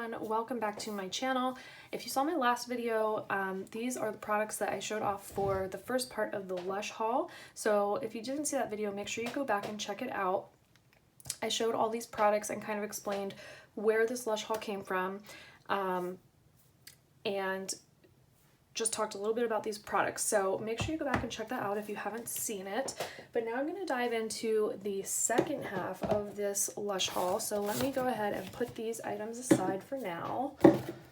everyone, welcome back to my channel. If you saw my last video, these are the products that I showed off for the first part of the Lush haul. So if you didn't see that video, make sure you go back and check it out. I showed all these products and kind of explained where this Lush haul came from, and just talked a little bit about these products. So make sure you go back and check that out if you haven't seen it. But now I'm going to dive into the second half of this Lush haul. So let me go ahead and put these items aside for now.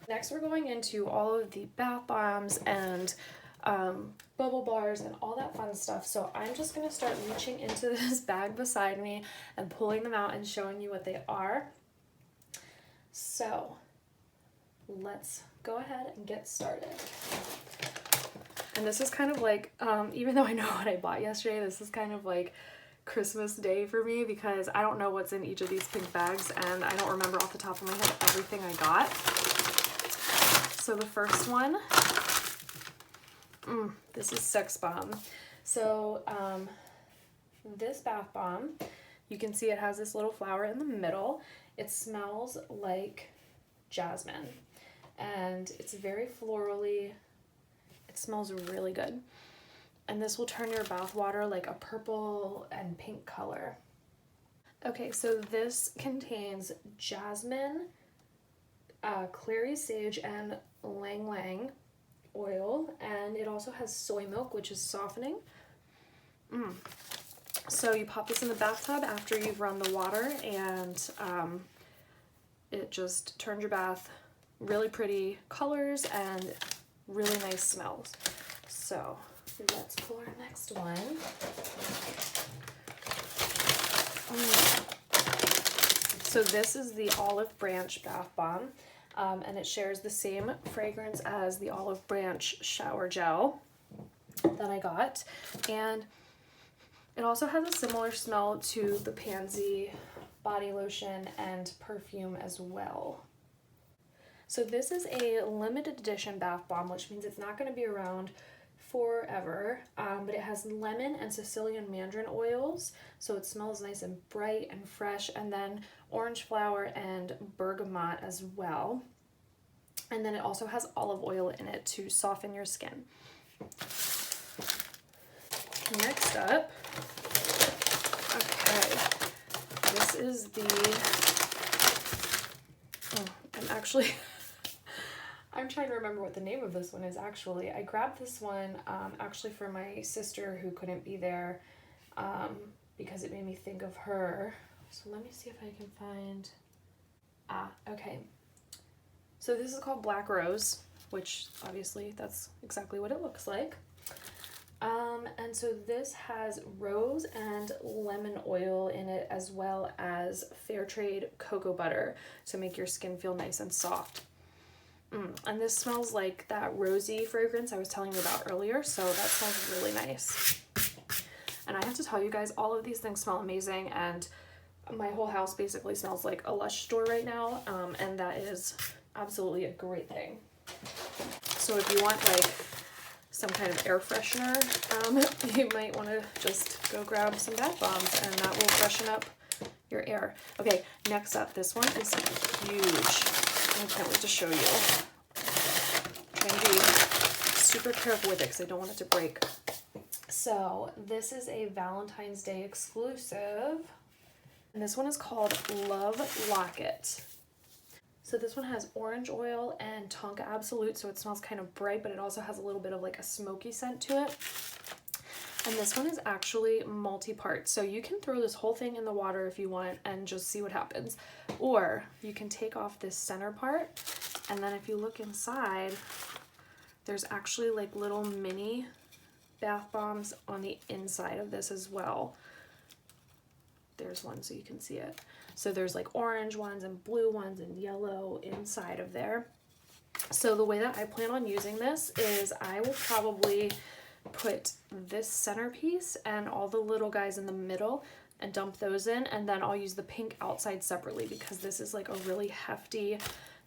Next, we're going into all of the bath bombs and bubble bars and all that fun stuff. So I'm just going to start reaching into this bag beside me and pulling them out and showing you what they are. So let's go ahead and get started. And this is kind of like, even though I know what I bought yesterday, this is kind of like Christmas Day for me because I don't know what's in each of these pink bags and I don't remember off the top of my head everything I got. So the first one, this is Sex Bomb. So this bath bomb, you can see it has this little flower in the middle. It smells like jasmine and it's very florally. It smells really good. And this will turn your bath water like a purple and pink color. Okay, so this contains jasmine, clary sage, and lang lang oil, and it also has soy milk, which is softening. So you pop this in the bathtub after you've run the water, and it just turns your bath really pretty colors and really nice smells. So let's pull our next one. So this is the Olive Branch Bath Bomb, and it shares the same fragrance as the Olive Branch Shower Gel that I got, and it also has a similar smell to the Pansy body lotion and perfume as well. So this is a limited edition bath bomb, which means it's not going to be around forever, but it has lemon and Sicilian mandarin oils, so it smells nice and bright and fresh, and then orange flower and bergamot as well. And then it also has olive oil in it to soften your skin. Next up, okay, this is I'm trying to remember what the name of this one is actually. I grabbed this one actually for my sister who couldn't be there because it made me think of her. So let me see if I can find, okay. So this is called Black Rose, which obviously that's exactly what it looks like. And so this has rose and lemon oil in it, as well as fair trade cocoa butter to make your skin feel nice and soft. And this smells like that rosy fragrance I was telling you about earlier, so that smells really nice. And I have to tell you guys, all of these things smell amazing, and my whole house basically smells like a Lush store right now, and that is absolutely a great thing. So if you want like some kind of air freshener, you might want to just go grab some bath bombs, and that will freshen up your air. Okay, next up, this one is huge. I can't wait to show you. I'm trying to be super careful with it because I don't want it to break. So this is a Valentine's Day exclusive, and this one is called Love Locket. So this one has orange oil and Tonka Absolute, so it smells kind of bright, but it also has a little bit of like a smoky scent to it. And this one is actually multi-part, so you can throw this whole thing in the water if you want and just see what happens. Or you can take off this center part, and then if you look inside, there's actually like little mini bath bombs on the inside of this as well. There's one so you can see it. So there's like orange ones and blue ones and yellow inside of there. So the way that I plan on using this is I will probably put this centerpiece and all the little guys in the middle and dump those in, and then I'll use the pink outside separately because this is like a really hefty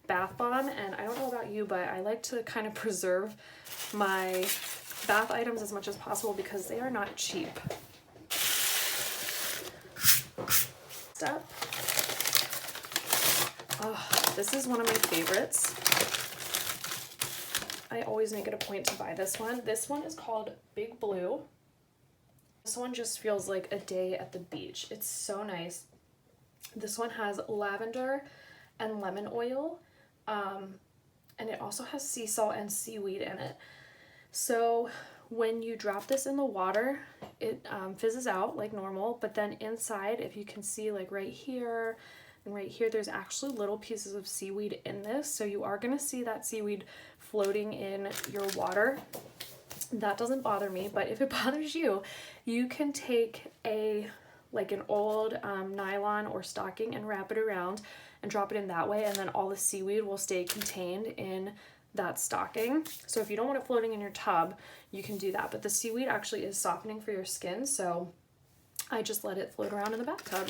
bath bomb, and I don't know about you, but I like to kind of preserve my bath items as much as possible because they are not cheap. Next up, oh, This is one of my favorites. I always make it a point to buy this one. This one is called Big Blue. This one just feels like a day at the beach. It's so nice. This one has lavender and lemon oil, and it also has sea salt and seaweed in it. So when you drop this in the water, it fizzes out like normal, but then inside, if you can see, like right here and right here, there's actually little pieces of seaweed in this. So you are going to see that seaweed floating in your water. That doesn't bother me, but if it bothers you, you can take like an old nylon or stocking and wrap it around and drop it in that way, and then all the seaweed will stay contained in that stocking. So if you don't want it floating in your tub, you can do that, but the seaweed actually is softening for your skin, so I just let it float around in the bathtub.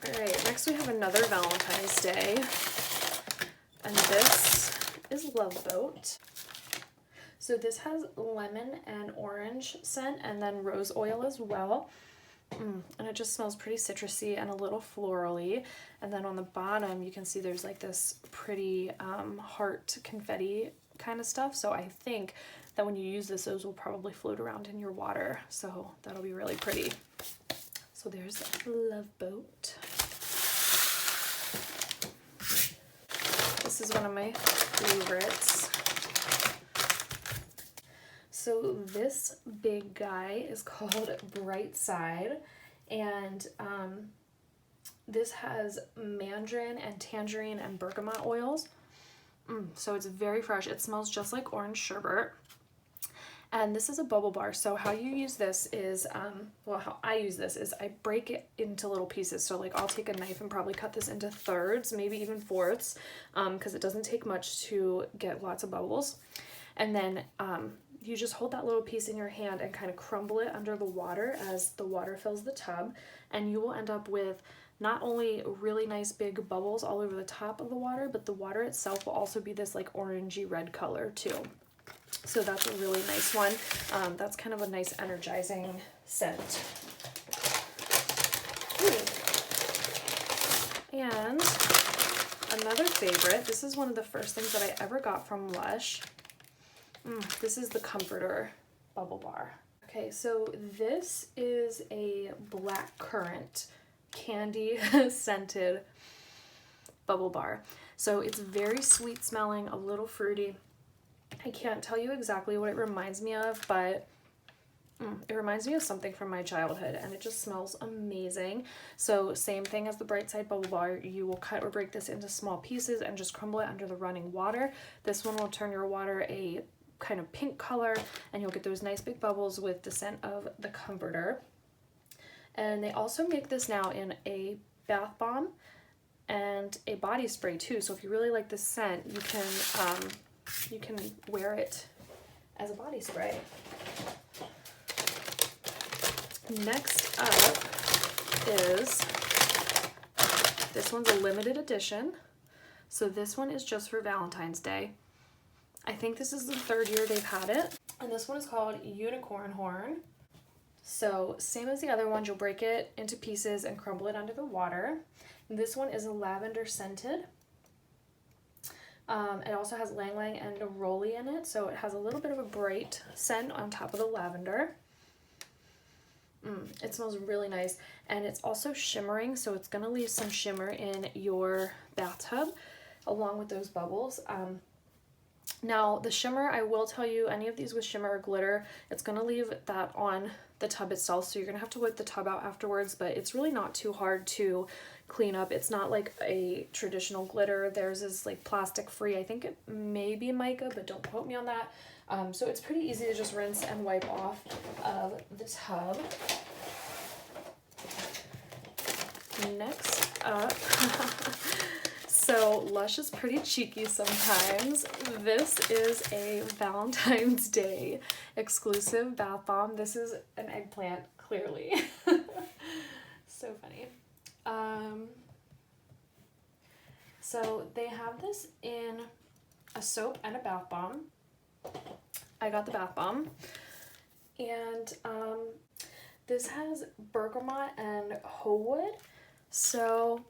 Alright, next we have another Valentine's Day, and this is Love Boat. So this has lemon and orange scent and then rose oil as well. And it just smells pretty citrusy and a little florally. And then on the bottom you can see there's like this pretty heart confetti kind of stuff. So I think that when you use this, those will probably float around in your water. So that'll be really pretty. So there's Love Boat. This is one of my favorites. So this big guy is called Brightside, and this has mandarin and tangerine and bergamot oils. So it's very fresh. It smells just like orange sherbet. And this is a bubble bar. So how you use this is, how I use this is I break it into little pieces. So like I'll take a knife and probably cut this into thirds, maybe even fourths, because it doesn't take much to get lots of bubbles. And then you just hold that little piece in your hand and kind of crumble it under the water as the water fills the tub. And you will end up with not only really nice big bubbles all over the top of the water, but the water itself will also be this like orangey red color too. So that's a really nice one. That's kind of a nice energizing scent. And another favorite, this is one of the first things that I ever got from Lush. This is the Comforter Bubble Bar. Okay, so this is a black currant candy scented bubble bar. So it's very sweet smelling, a little fruity. I can't tell you exactly what it reminds me of, but it reminds me of something from my childhood, and it just smells amazing. So same thing as the Brightside bubble bar, you will cut or break this into small pieces and just crumble it under the running water. This one will turn your water a kind of pink color, and you'll get those nice big bubbles with the scent of the Comforter. And they also make this now in a bath bomb and a body spray too. So if you really like the scent, you can wear it as a body spray. Next up is, this one's a limited edition. So this one is just for Valentine's Day. I think this is the 3rd year they've had it. And this one is called Unicorn Horn. So same as the other ones, you'll break it into pieces and crumble it under the water. And this one is a lavender scented. It also has Lang Lang and Neroli in it, so it has a little bit of a bright scent on top of the lavender. It smells really nice, and it's also shimmering, so it's going to leave some shimmer in your bathtub along with those bubbles. Now the shimmer, I will tell you, any of these with shimmer or glitter, it's going to leave that on the tub itself, so you're going to have to wipe the tub out afterwards, but it's really not too hard to clean up. It's not like a traditional glitter. Theirs is like plastic free. I think it may be mica, but don't quote me on that. So it's pretty easy to just rinse and wipe off of the tub. Next up, So Lush is pretty cheeky sometimes. This is a Valentine's Day exclusive bath bomb. This is an eggplant, clearly. So funny. So they have this in a soap and a bath bomb. I got the bath bomb. And this has bergamot and hoe wood. So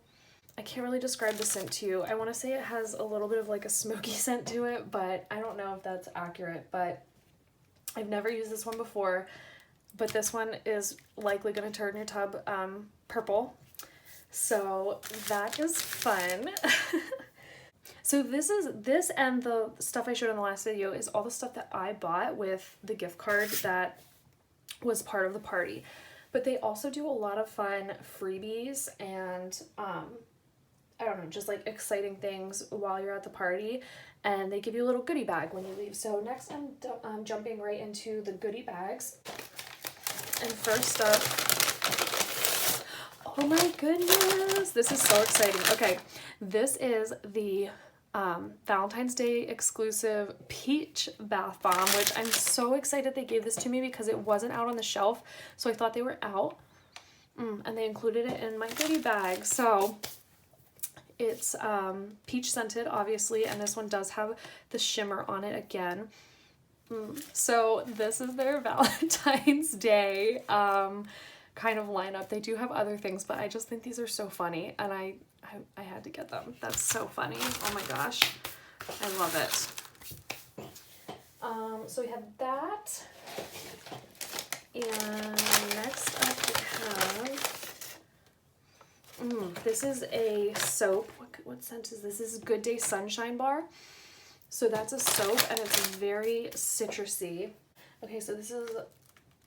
I can't really describe the scent to you. I want to say it has a little bit of like a smoky scent to it, but I don't know if that's accurate. But I've never used this one before, but this one is likely going to turn your tub purple. So that is fun. So this and the stuff I showed in the last video is all the stuff that I bought with the gift card that was part of the party. But they also do a lot of fun freebies and I don't know, just like exciting things while you're at the party, and they give you a little goodie bag when you leave. So next I'm jumping right into the goodie bags. And first up, oh my goodness, this is so exciting. Okay, this is the Valentine's Day exclusive peach bath bomb, which I'm so excited they gave this to me because it wasn't out on the shelf, so I thought they were out. And they included it in my goodie bag. So it's peach scented, obviously, and this one does have the shimmer on it again. So this is their Valentine's Day kind of lineup. They do have other things, but I just think these are so funny, and I had to get them. That's so funny. Oh my gosh, I love it. So we have that, and next up we have this is a soap. What scent is this? This is Good Day Sunshine Bar. So that's a soap, and it's very citrusy. Okay, so this is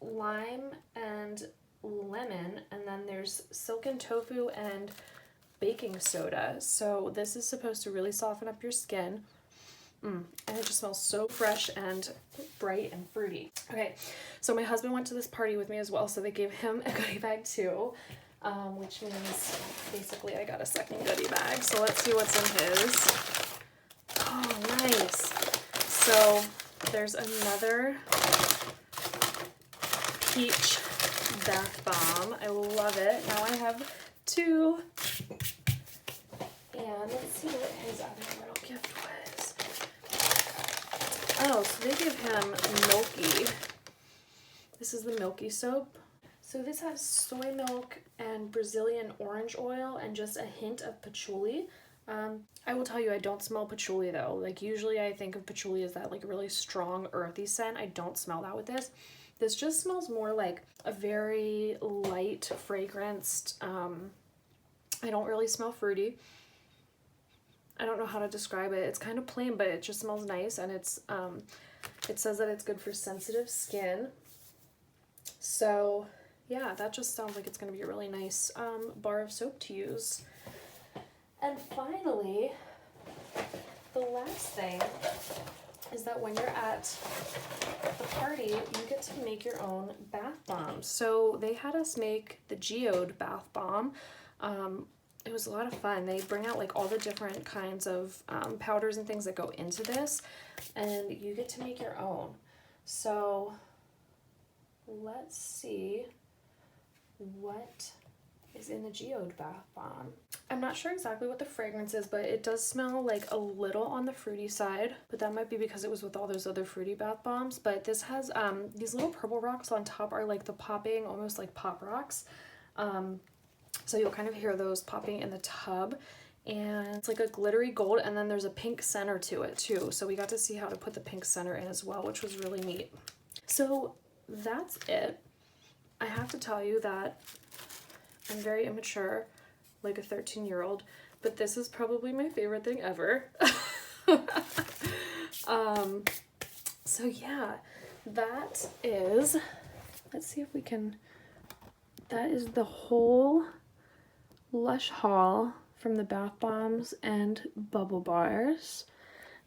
lime and lemon, and then there's silken tofu and baking soda. So this is supposed to really soften up your skin. And it just smells so fresh and bright and fruity. Okay, so my husband went to this party with me as well, so they gave him a goodie bag too, which means basically I got a second goodie bag. So let's see what's in his. Oh, nice. So there's another peach bath bomb. I love it. Now I have two. And let's see what his other little gift was. Oh, so they give him Milky. This is the Milky Soap. So this has soy milk and Brazilian orange oil and just a hint of patchouli. I will tell you, I don't smell patchouli though. Like usually I think of patchouli as that like really strong earthy scent. I don't smell that with this. This just smells more like a very light fragranced, I don't really smell fruity. I don't know how to describe it. It's kind of plain, but it just smells nice, and it's it says that it's good for sensitive skin. So yeah, that just sounds like it's going to be a really nice bar of soap to use. And finally, the last thing is that when you're at the party, you get to make your own bath bombs. So they had us make the Geode bath bomb. It was a lot of fun. They bring out like all the different kinds of powders and things that go into this, and you get to make your own. So let's see what is in the Geode bath bomb. I'm not sure exactly what the fragrance is, but it does smell like a little on the fruity side, but that might be because it was with all those other fruity bath bombs. But this has these little purple rocks on top are like the popping, almost like pop rocks. So you'll kind of hear those popping in the tub, and it's like a glittery gold, and then there's a pink center to it too. So we got to see how to put the pink center in as well, which was really neat. So that's it. I have to tell you that I'm very immature, like a 13-year-old, but this is probably my favorite thing ever. So yeah, that is, let's see if we can, that is the whole Lush haul from the bath bombs and bubble bars.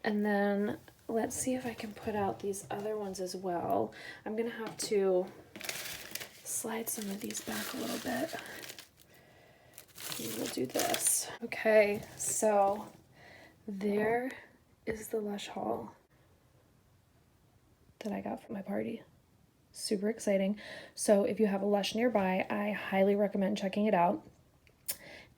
And then let's see if I can put out these other ones as well. I'm gonna have to slide some of these back a little bit. we'll do this. Okay, so there is the Lush haul that I got for my party. Super exciting. So if you have a Lush nearby, I highly recommend checking it out.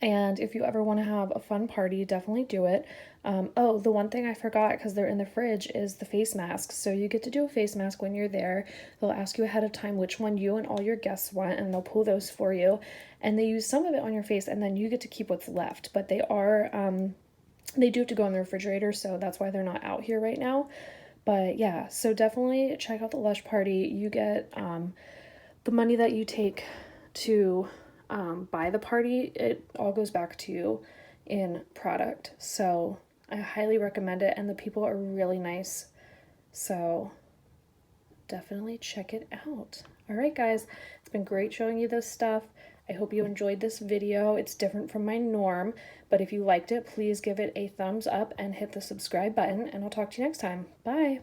And if you ever want to have a fun party, definitely do it. Oh, the one thing I forgot, because they're in the fridge, is the face masks. So you get to do a face mask when you're there. They'll ask you ahead of time which one you and all your guests want, and they'll pull those for you. And they use some of it on your face, and then you get to keep what's left. But they do have to go in the refrigerator, so that's why they're not out here right now. But yeah, so definitely check out the Lush party. You get the money that you take to buy the party, it all goes back to you in product. So I highly recommend it, and the people are really nice. So definitely check it out. All right, guys, it's been great showing you this stuff. I hope you enjoyed this video. It's different from my norm, but if you liked it, please give it a thumbs up and hit the subscribe button, and I'll talk to you next time. Bye.